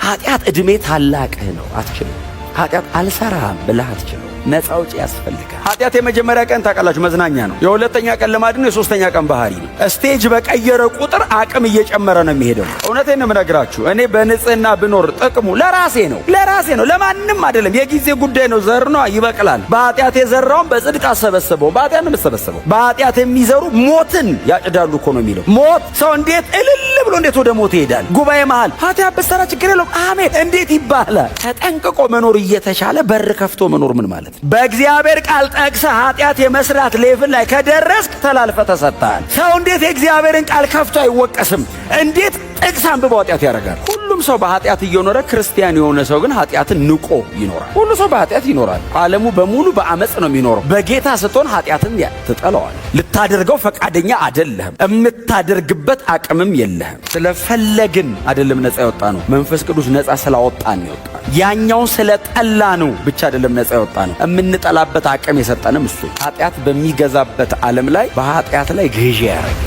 ኃጢአት ዕድሜ ታላቅህ ነው፣ አትችልም። ኃጢአት አልሰራም ብለህ አትችልም። ነፃ ውጪ ያስፈልጋል። ኃጢአት የመጀመሪያ ቀን ታውቃላችሁ መዝናኛ ነው። የሁለተኛ ቀን ልማድ ነው። የሶስተኛ ቀን ባህሪ ነው። ስቴጅ በቀየረ ቁጥር አቅም እየጨመረ ነው የሚሄደው። እውነቴን ነው የምነግራችሁ። እኔ በንጽህና ብኖር ጥቅሙ ለራሴ ነው፣ ለማንም አይደለም። የጊዜ ጉዳይ ነው። ዘር ነው፣ ይበቅላል። በኃጢአት የዘራውን በጽድቅ አሰበሰበው። በኃጢአት ነው የምሰበሰበው። በኃጢአት የሚዘሩ ሞትን ያጭዳሉ እኮ ነው የሚለው። ሞት ሰው እንዴት እልል ብሎ እንዴት ወደ ሞት ይሄዳል? ጉባኤ መሃል ኃጢአት ብትሰራ ችግር የለውም አሜን እንዴት ይባላል? ተጠንቅቆ መኖር እየተሻለ በር ከፍቶ መኖር ምን ማለት? በእግዚአብሔር ቃል ጠቅሰህ ኃጢአት የመስራት ሌቭል ላይ ከደረስክ ተላልፈ ተሰጥተሃል። ሰው እንዴት የእግዚአብሔርን ቃል ከፍቶ አይወቀስም? እንዴት ጥቅስ አንብቦ ኃጢአት ያደርጋል? ሁሉም ሰው በኃጢአት እየኖረ ክርስቲያን የሆነ ሰው ግን ኃጢአትን ንቆ ይኖራል። ሁሉ ሰው በኃጢአት ይኖራል። ዓለሙ በሙሉ በአመፅ ነው የሚኖረው። በጌታ ስትሆን ኃጢአትን ትጠላዋል። ልታደርገው ፈቃደኛ አይደለህም። የምታደርግበት አቅምም የለህም። ስለፈለግን አይደለም ነፃ ያወጣ ነው። መንፈስ ቅዱስ ነፃ ስላወጣን ነው ያወጣ። ያኛውን ስለጠላ ነው ብቻ አይደለም ነፃ ያወጣ ነው። የምንጠላበት አቅም የሰጠንም እሱ። ኃጢአት በሚገዛበት ዓለም ላይ በኃጢአት ላይ ግዢ ያደርጋል።